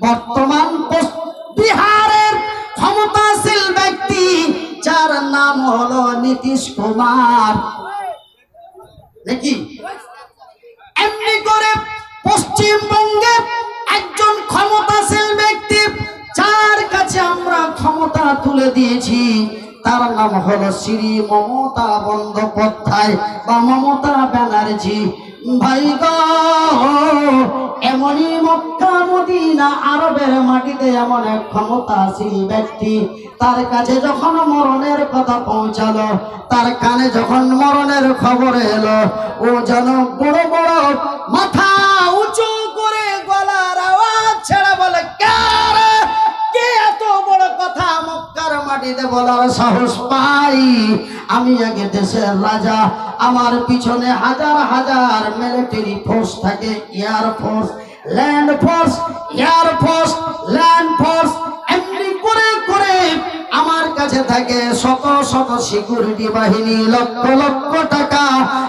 বর্তমান বিহারের ক্ষমতাশীল ব্যক্তি যার নাম হলো নীতিশ কুমার, নাকি এমনি করে পশ্চিমবঙ্গে একজন ক্ষমতাশীল ব্যক্তি যার কাছে আমরা ক্ষমতা তুলে দিয়েছি, তার নাম হলো শ্রী মমতা বন্দ্যোপাধ্যায় বা মমতা ব্যানার্জি। ভাই গো, এমনই মক্কা মদিনা আরবের মাটিতে এমন এক ক্ষমতাশীল ব্যক্তি, তার কাছে যখন মরণের কথা পৌঁছালো, তার কানে যখন মরণের খবর এলো, ও যেন বড় বড় মাথা উঁচু করে গলার আওয়াজ ছেড়ে বলে, কে এত বড় কথা মক্কার মাটিতে বলার সাহস পাই? আমি আগে দেশের রাজা, আমার পিছনে হাজার হাজার মিলিটারি ফোর্স থাকে, air force, land force, air force, land force, এমনি করে করে আমার কাছে থাকে শত শত সিকিউরিটি বাহিনী, লক্ষ লক্ষ টাকা,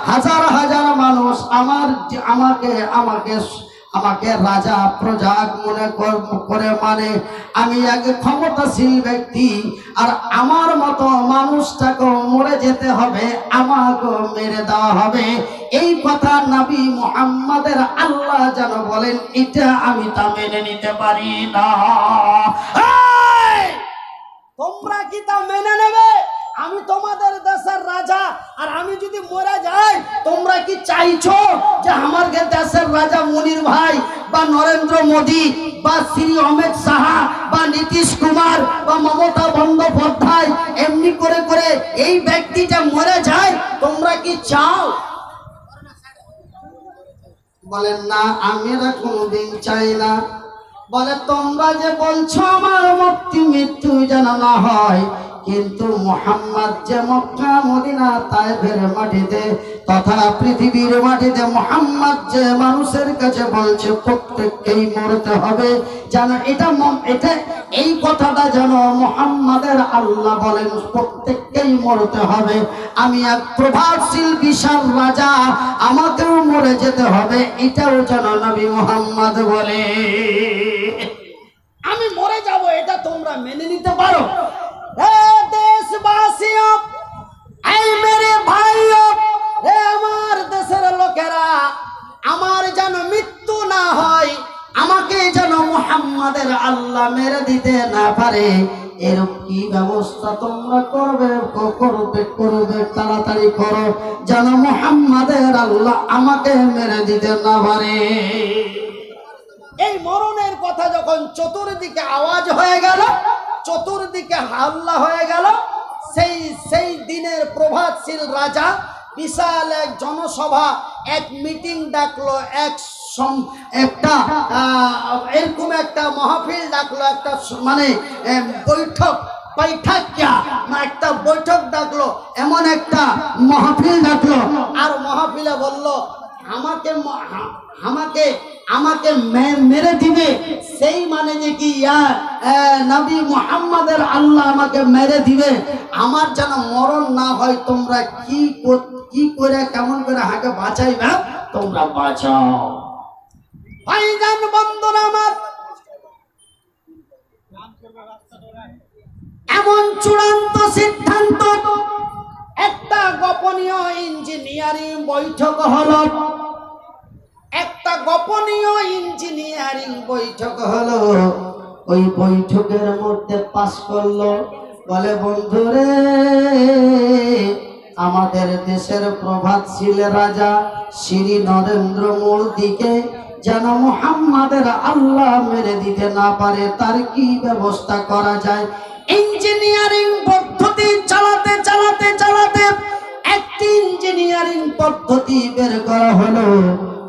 হাজার হাজার মানুষ আমাকে রাজা প্রজা মনে করে, মানে আমি আগে ক্ষমতাশীল ব্যক্তি, আর আমার মতো মানুষটাকে মরে যেতে হবে, আমাকে মেরে দেওয়া হবে। এই কথা নবী মুহাম্মাদের আল্লাহ যেন বলেন, এটা আমি তা মেনে নিতে পারি না। তোমরা কি তা মেনে নেবে? আমি তোমাদের দেশের রাজা, আর আমি যদি মরে যাই, তোমরা কি চাইছো যে আমার দেশের রাজা মনির ভাই বা নরেন্দ্র মোদী বা শ্রী অমিত শাহ বা নীতিশ কুমার বা মমতা বন্দ্যোপাধ্যায় এমনি করে করে এই ব্যক্তিটা মরে যায়? তোমরা কি চাও? বলেন না, আমি কোনোদিন চাই না। বলে, তোমরা যে বলছো আমার মুক্তি মৃত্যু যেন না হয়, কিন্তু মুহাম্মদ যে মক্কা মদিনা তায়েফের মাটিতে তথা পৃথিবীর মাটিতে মুহাম্মদ যে মানুষের কাছে বলছে প্রত্যেককেই মরতে হবে, যেন এটা এই কথাটা যেন মুহাম্মাদের আল্লাহ বলেন প্রত্যেককেই মরতে হবে। আমি এক প্রভাবশীল বিশাল রাজা, আমাকেও মরে যেতে হবে, এটাও যেন নবী মুহাম্মদ বলে। আমি মরে যাব, এটা তোমরা মেনে নিতে পারো? দেশবাসীও, এই মেরে ভাইও, আমার দেশের লোকেরা, আমার যেন মৃত্যু না হয়, আমাকে যেন মুহাম্মাদের আল্লাহ মেরে দিতে না পারে, এর কি ব্যবস্থা তোমরা করবে তাড়াতাড়ি করো, যেন মুহাম্মাদের আল্লাহ আমাকে মেরে দিতে না পারে। এই মরণের কথা যখন চতুর্দিকে আওয়াজ হয়ে গেল, চতুর্দিকে হাল্লা হয়ে গেল, সেই দিনের প্রভাতশীল রাজা বিশাল এক জনসভা, এক মিটিং ডাকলো, একটা এরকম একটা মাহফিল ডাকলো, একটা মানে একটা বৈঠক ডাকলো, এমন একটা মাহফিল ডাকলো, আর মাহফিলে বলল, আমাকে মেরে দিবে, সেই মানে যে কি নবী মুহাম্মাদের আল্লাহ আমাকে মেরে দিবে, আমার যেন মরণ না হয়, তোমরা কি করে কেমন করে হাকে বাঁচাইবে, তোমরা বাঁচাও। ভাইজান বন্ধুরা আমার, এমন চূড়ান্ত সিদ্ধান্ত, একটা গোপনীয় ইঞ্জিনিয়ারিং বৈঠক হলো, একটা গোপনীয় ইঞ্জিনিয়ারিং বৈঠক হলো। ওই বৈঠকের মধ্যে পাস করলো, বলে, বন্ধুরে, আমাদের দেশের প্রভাতশীল রাজা শ্রী নরেন্দ্র মোদীকে যেন মুহাম্মাদের আল্লাহ মেরে দিতে না পারে, তার কি ব্যবস্থা করা যায়। ইঞ্জিনিয়ারিং পদ্ধতি চালাতে চালাতে চালাতে একটি ইঞ্জিনিয়ারিং পদ্ধতি বের করা হলো।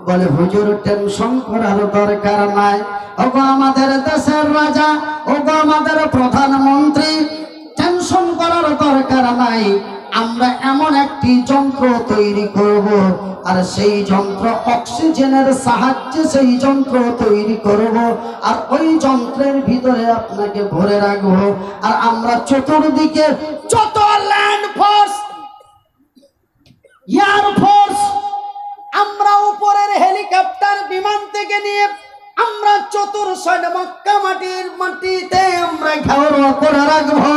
বলে, হুজুর, টেনশন করার দরকার নাই, ওগো আমাদের দেশের রাজা, ওগো আমাদের প্রধানমন্ত্রী, টেনশন করার দরকার নাই, আমরা এমন একটি যন্ত্র তৈরি করব, আর সেই যন্ত্র অক্সিজেনের সাহায্যে সেই যন্ত্র তৈরি করব, আর ওই যন্ত্রের ভিতরে আপনাকে ভরে রাখবো, আর আমরা চতুর্দিকে যত ল্যান্ড ফোর্স, এয়ার ফোর্স, আমরা উপরের হেলিকপ্টার বিমান থেকে নিয়ে আমরা চতুর সাইড মক্কা মাটিতে আমরা ঘেরা করে রাখবো।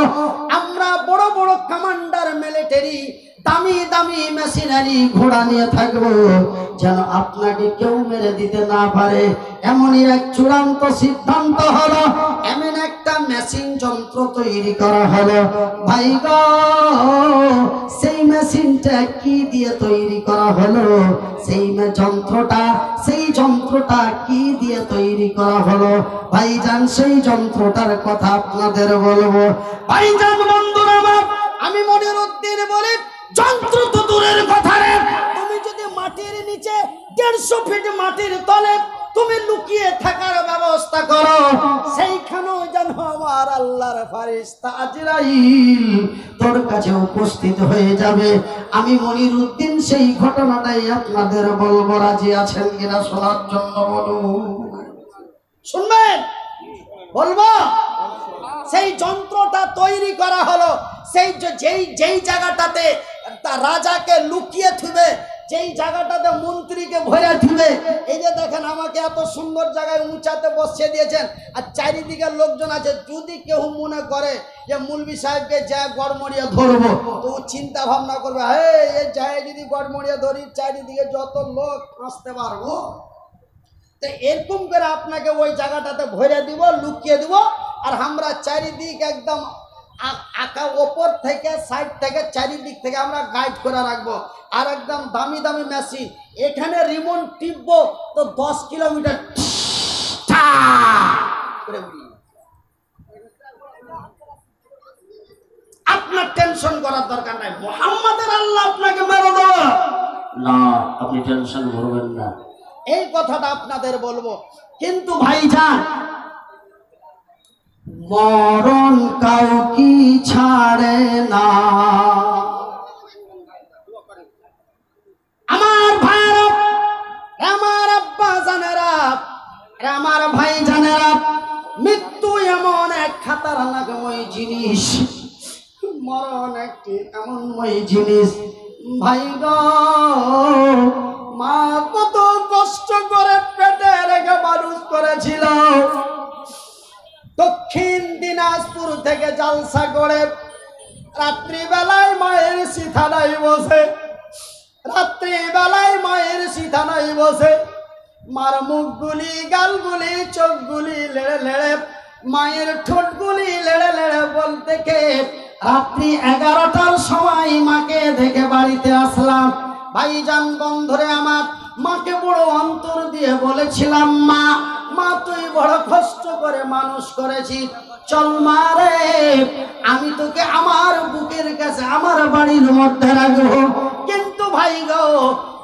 আমরা বড় বড় কমান্ডার মিলিটারি দামি দামি মেশিনারি ঘোড়া নিয়ে থাকবো, যেন আপনাকে কেউ মেরে দিতে না পারে। এমনই এক চূড়ান্ত সিদ্ধান্ত হলো, এমন একটা মেশিন যন্ত্র তৈরি করা হলো। ভাই গো, সেই মেশিনটা কি দিয়ে তৈরি করা হলো? সেই যন্ত্রটা কি দিয়ে তৈরি করা হলো? ভাইজান, সেই যন্ত্রটার কথা আপনাদের বলবো। ভাইজান বন্ধুরা আমার, আমি মনিরউদ্দিন বলি, যন্ত্র তো দূরের কথা রে, তুমি যদি মাটির নিচে 150 ফিট মাটির তলে তুমি লুকিয়ে থাকার ব্যবস্থা করো, সেইখানেও যেন আমার আল্লাহর ফেরেশতা আজরাইল তোর কাছে উপস্থিত হয়ে যাবে। আমি মনিরউদ্দিন সেই ঘটনাটাই আপনাদের বলবো। রাজি আছেন কিনা শোনার জন্য? বলুন, শুনবেন? বলবো। সেই যন্ত্রটা তৈরি করা হলো, যেই জায়গাটাতে রাজাকে লুকিয়ে থুবে, যেই জায়গাটাতে মন্ত্রীকে ভরে থুবে। এই যে দেখেন, আমাকে এত সুন্দর জায়গায় উঁচাতে বসিয়ে দিয়েছেন, আর চারিদিকের লোকজন আছে। যদি কেউ মনে করে যে মৌলভী সাহেবকে যা গড়মড়িয়া ধরবো, তো চিন্তা ভাবনা করবে, এই জায়গায় যদি গড়মড়িয়া ধরি, চারিদিকে যত লোক আসতে পারবো। তো এরকম করে আপনাকে ওই জায়গাটাতে ভরে দিব, লুকিয়ে দিব, আর আমরা চারিদিক একদম আঁকা ওপর থেকে সাইড থেকে চারিদিক থেকে আমরা গাইড করে রাখবো। আর একদম দামি দামি মেশিন, এখানে রিমোট টিপবো তো 10 কিলোমিটার আপনার টেনশন করার দরকার নাই। মুহাম্মাদের আল্লাহ আপনাকে মেরে দেবে না, আপনি টেনশন করবেন না। এই কথাটা আপনাদের বলবো। কিন্তু ভাইজান, মরণ কাউকে ছাড়ে না। আমার ভাইরা, আমার আব্বা জানেরা, আমার ভাই জানেরা, মৃত্যু এমন এক খাতারনাকময় জিনিস, মরণ একটি এমনময় জিনিস। ভাই গো, মা কত কষ্ট করে পেটে রেখে মানুষ করেছিল। দক্ষিণ দিনাজপুর থেকে জালসা করে রাত্রিবেলায় মায়ের সিথানায় বসে, মার মুখগুলি, গালগুলি, চোখগুলি লেড়ে লেড়ে, মায়ের ঠোঁটগুলি লেড়ে লেড়ে বলতে কে রাত্রি 11টার সময় মাকে দেখে বাড়িতে আসলাম। ভাইজান বন্ধুরে আমার, মাকে বড় অন্তর দিয়ে বলেছিলাম, মা তুই বড় কষ্ট করে মানুষ করেছি, চল মা রে, আমি তোকে আমার বুকের কাছে আমার বাড়ির মধ্যে রাখবো। কিন্তু ভাই গো,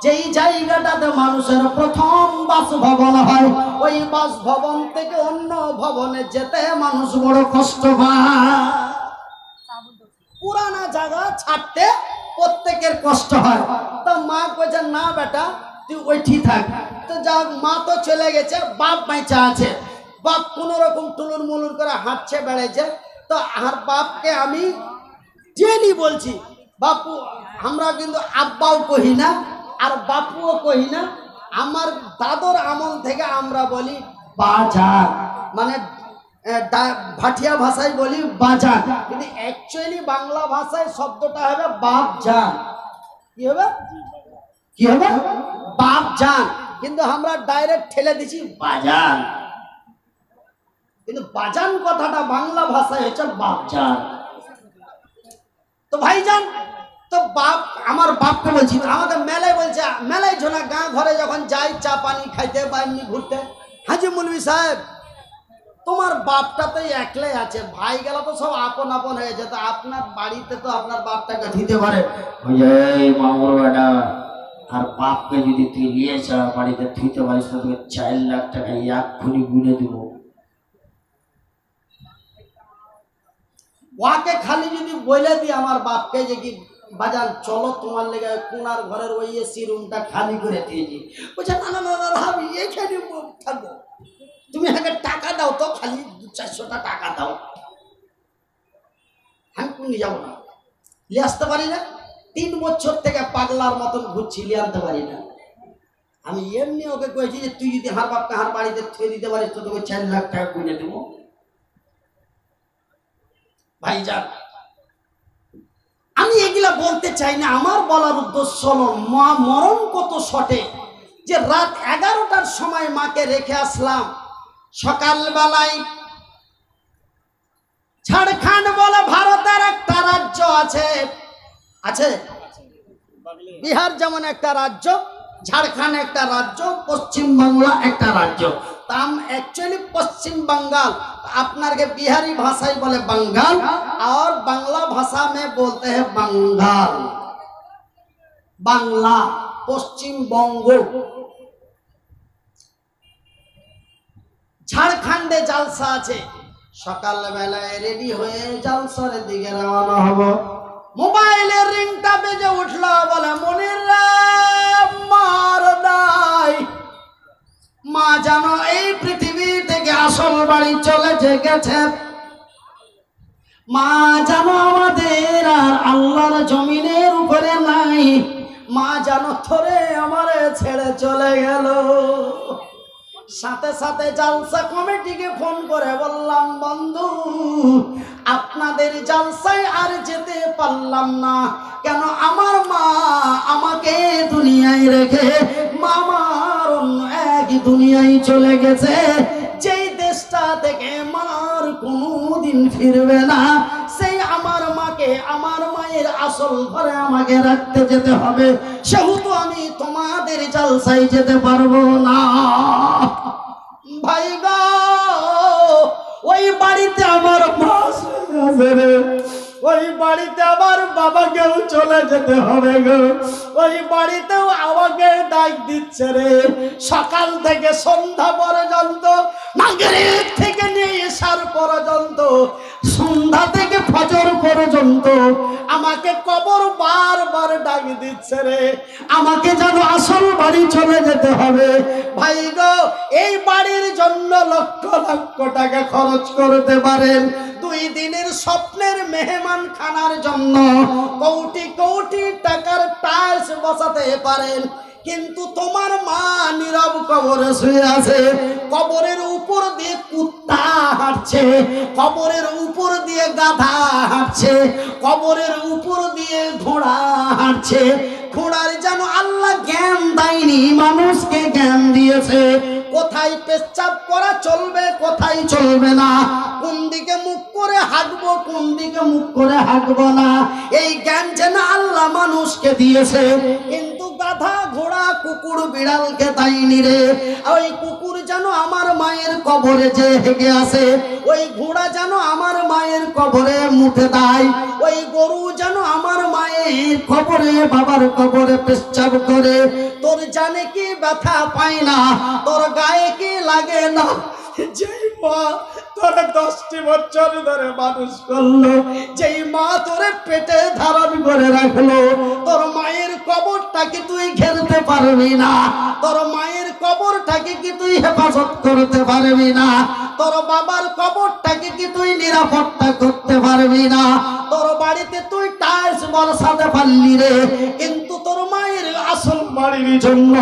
যেই জায়গাটাতে মানুষের প্রথম বাসভবন হয়, ওই বাসভবন থেকে অন্য ভবনে যেতে মানুষ বড় কষ্ট পায়। পুরানা জায়গা ছাড়তে প্রত্যেকের কষ্ট হয়। তো মা কইছে, না বেটা তুই ওইটি থাক। তো যাক, মা তো চলে গেছে, বাপ বাইচা আছে। বাপ কোন রকম টুলুর মুলুর করে হাঁটছে, বেড়াইছে। তো আর বাপকে আমি জেনি বলছি, বাপু, আমরা কিন্তু আব্বাও কহি না আর বাপুও কহি না। আমার দাদর আমল থেকে আমরা বলি বাজার, মানে ভাটিয়া ভাষায় বলি বাজার, কিন্তু অ্যাকচুয়ালি বাংলা ভাষায় শব্দটা হবে বাপ জান। কি হবে? কি হবে? বাপ জান। কিন্তু আমরা ডাইরেক্ট ঠেলে দিছি বাজান। কিন্তু বাজান কথাটা বাংলা ভাষায় হচ্ছে বাপ জান। তো ভাইজান, তো বাপ, আমার বাপকে বলছি, আমাকে মেলায় বলছে, মেলায় ঝোনা গাঁ ঘরে যখন যাই চা পানি খাইতে বা এমনি ঘুরতে, হাজি মৌলভী সাহেব, তোমার বাপটা তো একলাই আছে, ভাই গেল তো সব আপন আপন হয়েছে, তো আপনার বাড়িতে তো আপনার বাপটাকে দিতে পারে। মামুর বেটা, আর বাপকে যদি তুই নিয়ে যা বাড়িতে থুইতে পারিস, তো তোকে 4 লাখ টাকা এক্ষুনি গুনে দিব। ওয়াকে খালি যদি বলে দিই আমার বাপকে যে কি বাজান চলো তোমার লেগে কোনার ঘরের ওই এসি রুমটা খালি করে দিয়েছি, বলছে না না না না, আমি এইখানে থাকবো, তুমি আমাকে টাকা দাও তো, খালি 200-400 টাকা দাও, আমি নিয়ে যাবো না, নিয়ে আসতে পারি না। 3 বছর থেকে পাগলার মতন ঘুরছি, নিয়ে আনতে পারি না। আমি এমনি ওকে কয়েছি যে তুই যদি হার বাপকে হার বাড়িতে থুয়ে দিতে পারিস তো তোকে 4 লাখ টাকা গুনে দেব। ভাইজান আমি এগুলা বলতে চাই না, আমার বলার উদ্দেশ্য হলো মা মরণ কত শটে, যে রাত 11টার সময় মাকে রেখে আসলাম, সকালবেলায় ঝাড়খণ্ড বলে ভারতের একটা রাজ্য আছে, আছে বিহার যেমন একটা রাজ্য, ঝাড়খণ্ড একটা রাজ্য, পশ্চিম বাংলা একটা রাজ্য। তাম एक्चुअली पश्चिम बंगाल আপনার के बिहारी भाषाई बोले बंगाल और बांग्ला भाषा में बोलते हैं बंगाल। बांग्ला पश्चिम बंग, ঝাড়খণ্ডে জালসা আছে। সকালবেলায় রেডি হয়ে জালসার দিকে রওনা হব, মোবাইলের রিংটা বেজে উঠলো, বলে মনির মার নাই, মা জানো এই পৃথিবী থেকে আসল বাড়ি চলে গেছে, মা জানো আমাদের আর আল্লাহর জমিনের উপরে নাই, মা জানো থরে আমারে ছেড়ে চলে গেল। সাথে সাথে জালসা কমিটিকে ফোন করে বললাম, বন্ধু আপনাদের জালসায় আর যেতে পারলাম না, কেন আমার মা আমাকে দুনিয়ায় রেখে মামার অন্য এক দুনিয়ায় চলে গেছে, যেই দেশটা থেকে মার কোনোদিন ফিরবে না, সেই আমার মাকে আমার মায়ের আসল ঘরে আমাকে রাখতে যেতে হবে, সেহেতু আমি তোমাদের জালসায় যেতে পারবো না। ভাই গো ওই বাড়িতে আমার মা আছে রে, ওই বাড়িতে আমার বাবাকেও চলে যেতে হবে গো, ওই বাড়িতেও আমাকে ডাক দিচ্ছে রে, সকাল থেকে সন্ধ্যা পর্যন্ত, মাগরিব থেকে নিয়ে এশার পর্যন্ত, সন্ধ্যা থেকে ফজর পর্যন্ত আমাকে কবর বারবার ডাক দিচ্ছে রে, আমাকে যেন আসল বাড়ি চলে যেতে হবে। ভাই গো এই বাড়ির জন্য লক্ষ লক্ষ টাকা খরচ করতে পারেন, 2 দিনের স্বপ্নের মেহমান খানার জন্য কোটি কোটি টাকার টাইলস বসাতে পারেন, কিন্তু তোমার মা নীরব কবরে শুয়ে আছে, কবরের উপর দিয়ে কুত্তা হাঁটছে, কবরের উপর দিয়ে গাধা হাঁটছে, কবরের উপর দিয়ে ঘোড়া হাঁটছে, ঘোড়ার যেন আল্লাহ জ্ঞান দেয়নি, মানুষকে জ্ঞান দিয়েছে, কোথায় পেচ্ছাপ করা চলবে কোথায় চলবে না, কোন দিকে মুখ করে হাঁটবো কোন দিকে মুখ করে হাঁটবো না, এই জ্ঞান যেন আল্লাহ মানুষকে দিয়েছে, কিন্তু গাধা ঘোড়া কুকুর বিড়ালকে দেয়নি রে। ওই কুকুর যেন আমার মায়ের কবরে যে হেগে আসে, ওই ঘোড়া যেন আমার মায়ের কবরে মুখে দেয়, ওই গরু যেন আমার মায়ের কবরে বাবার কবরে পেচ্ছাপ করে, তোর জানে কি ব্যথা পায় না, তোর গায়ে কি লাগে না, যেই মা তোরে 10টি বছর ধরে মানুষ করলো, যেই মা তোরে পেটে ধারণ করে রাখলো, তোর মায়ের কবরটাকে তুই ঘেরতে পারবি না, তোর মায়ের কবরটাকে কি তুই হেফাজত করতে পারবি না, তোর বাবার কবরটাকে কি তুই নিরাপত্তা করতে পারবি না, তোর বাড়িতে তুই টাইলস বসাতে পারলি রে, কিন্তু তোর মায়ের আসল বাড়ির জন্য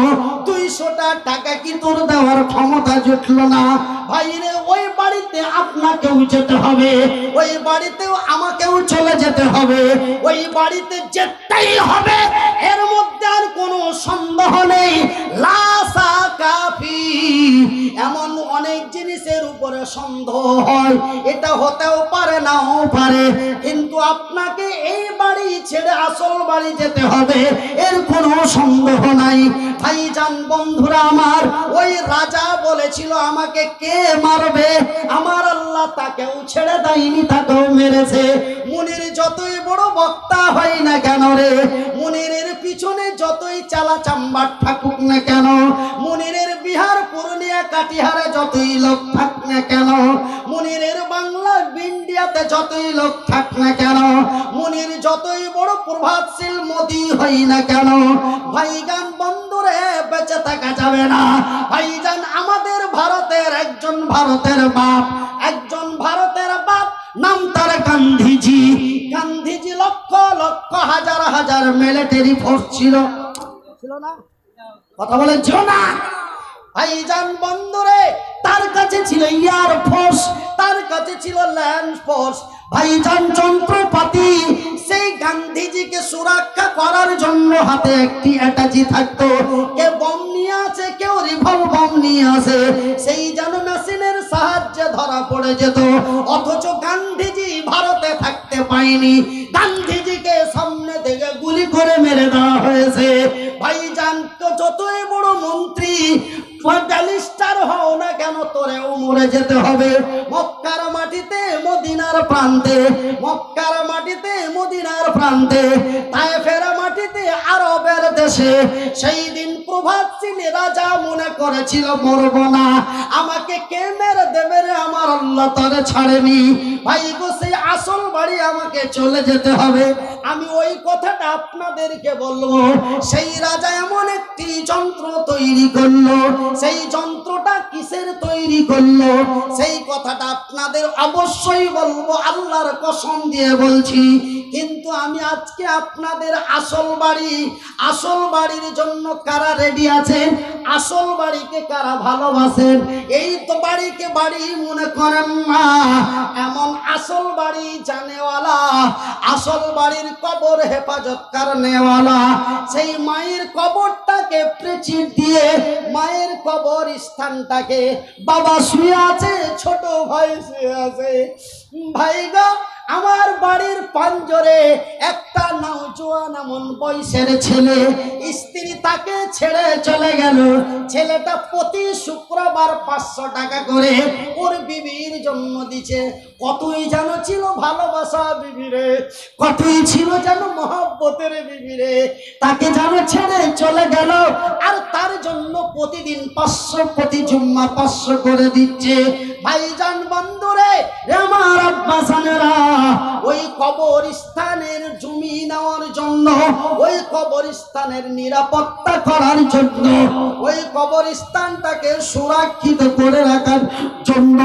200টা টাকা কি তোর দেওয়ার ক্ষমতা জুটলো না। ভাই রে ওই বাড়িতে আপনাকেও যেতে হবে, ওই বাড়িতেও আমাকেও চলে যেতে হবে, ওই বাড়িতে যেতেই হবে, এর মধ্যে আর কোনো সন্দেহ নেই। লাসা কাফি এমন অনেক জিনিসের উপরে সন্দেহ হয়, এটা হতেও পারে নাও পারে, কিন্তু আপনাকে এই বাড়ি ছেড়ে আসল বাড়ি যেতে হবে, এর কোনো সন্দেহ নাই। ভাইজান বন্ধুরা আমার, ওই রাজা বলেছিল আমাকে কে মারবে, আমার আল্লাহ তাকেও ছেড়ে দেয়নি, তাকেও মেরেছে। মুনির যতই বড় বক্তা হয় না কেন রে, মুনিরের পিছনে যতই চালা চাম্বার থাকুক না কেন, মুনিরের বিহার পুরুলিয়া কাটিহারে যতই লোক থাক না কেন, মুনিরের বাংলা ইন্ডিয়াতে যতই লোক থাক না কেন, মুনির যতই বড় প্রভাবশীল মোদি হই না কেন, ভাইজান বন্ধুরে বেঁচে থাকা যাবে না। ভাইজান আমাদের ভারতের একজন ভারতের বাপ, একজন ভারতের বাপ, নাম তার গান্ধীজি। গান্ধীজি লক্ষ লক্ষ হাজার হাজার মিলিটারি ফোর্স ছিল, ছিল না? কথা বলেন ছিল না? ভাইজান বন্ধুরে, তার কাছে ছিল এয়ার ফোর্স, তার কাছে ছিল ল্যান্ড ফোর্স। ভাইজান যন্ত্রপাতি, সেই গান্ধীজিকে সুরক্ষা করার জন্য হাতে একটি অ্যাটাচি থাকতো। কেউ বম নিয়ে আছে, কেউ রিভলভার নিয়ে আছে, সেই যেন মেশিনের সাহায্যে ধরা পড়ে যেত। অথচ গান্ধীজি ভারতে থাকতে পায়নি, গান্ধীজিকে সামনে থেকে গুলি করে মেরে দেওয়া হয়েছে। ভাইজান যতই বড় মন্ত্রী ব্যারিস্টার হও না কেন, তোরেও মরে যেতে হবে। মক্কার মাটিতে মদিনার প্রান্তে, মক্কার মাটিতে মদিনার প্রান্তে, তায়েফের মাটিতে আরবের দেশে সেই দিন প্রভাতশীল রাজা মনে করেছিল মরব না, আমাকে কে মেরে দেবে রে, আমার আল্লাহ তারে ছাড়েনি। ভাই গো, সেই আসল বাড়ি আমাকে চলে যেতে হবে। আমি ওই কথাটা আপনাদেরকে বলবো। সেই রাজা এমন একটি যন্ত্র তৈরি করলো, সেই যন্ত্রটা কিসের তৈরি করলো সেই কথাটা আপনাদের অবশ্যই বলবো, আল্লাহর কসম দিয়ে বলছি। কিন্তু আমি আজকে আপনাদের আসল বাড়ি, আসল বাড়ির জন্য কারা রেডি আছেন, আসল বাড়িকে কারা ভালোবাসেন, এই তো বাড়িকে বাড়ি মনে করেন না, এমন আসল বাড়ি জানেওয়ালা, আসল বাড়ির কবর হেফাজত করনেওয়ালা, সেই মায়ের কবরটাকে প্রেচির দিয়ে, মায়ের কবর স্থানটাকে, বাবা শুয়ে আছে, ছোট ভাই শুয়ে আছে। ভাই গো, আমার বাড়ির পাঞ্জরে একটা নওজোয়ান এমন বয়সের ছেলে, স্ত্রী তাকে ছেড়ে চলে গেল। ছেলেটা প্রতি শুক্রবার 500 টাকা করে ওর বিবির জন্য দিছে। কতই যেন ছিল ভালোবাসা বিবিরে, কতই ছিল যেন মহব্বতের বিবিরে, তাকে যেন ছেড়ে চলে গেল। আর তার জন্য প্রতিদিন 500, প্রতি জুম্মা 500 করে দিচ্ছে। ভাইজান বন্ধুরে, আমার আব্বা জানেরা, ওই কবরস্থানের জমি নেওয়ার জন্য, ওই কবরস্থানের নিরাপত্তা করার জন্য, ওই কবরস্থানটাকে সুরক্ষিত করে রাখার জন্য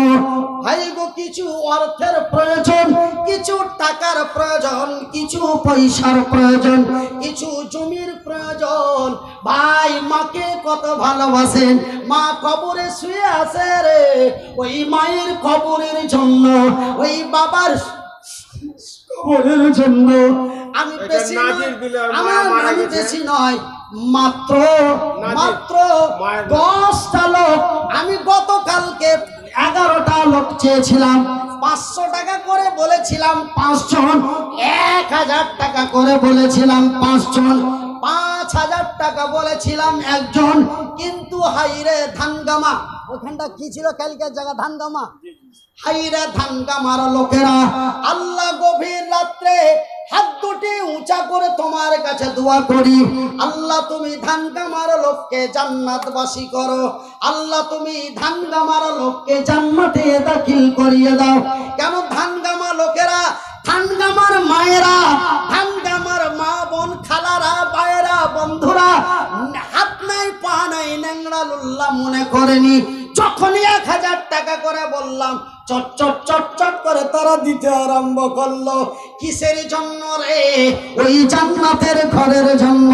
ভাই গো কিছু অর্থের প্রয়োজন, কিছু টাকার প্রয়োজন, কিছু পয়সার প্রয়োজন, কিছু জমির প্রয়োজন। ভাই মাকে কত ভালোবাসেন, মা কবরে শুয়ে আছে রে, ওই মায়ের কবরের জন্য, ওই বাবার কবরের জন্য আমি বেশি আমি বেশি নয়, মাত্র 10টা লোক, আমি গতকালকে 11টা লোক চেয়েছিলাম, 500 টাকা করে বলেছিলাম 5 জন, 1000 টাকা করে বলেছিলাম 5 জন, 5000 টাকা বলেছিলাম একজন। কিন্তু হাইরে ধানগামা, ওখানটা কি ছিল কালকের জায়গা, ধানগামা, হাইরে ধানগামার লোকেরা, আল্লাহ গভীর রাত্রে হাত দুটি উঁচা করে তোমার কাছে দোয়া করি, আল্লাহ তুমি ধানগামার লোককে জান্নাতবাসী করো, আল্লাহ তুমি ধানগামার লোককে জান্নাতে দাখিল করিয়ে দাও। কেন ধানগামা লোকেরা, ধানগামার মায়েরা, ধানগামার মা বোন খালারা, ভাইয়েরা, বন্ধুরা, হাত নাই পা নাই, ন্যাংরা লুল্লা মনে করেনি। যখনই 1000 টাকা করে বললাম, চট চট চট চট করে তারা দিতে আরম্ভ করলো। কিসের জন্য রে? ওই জান্নাতের ঘরের জন্য।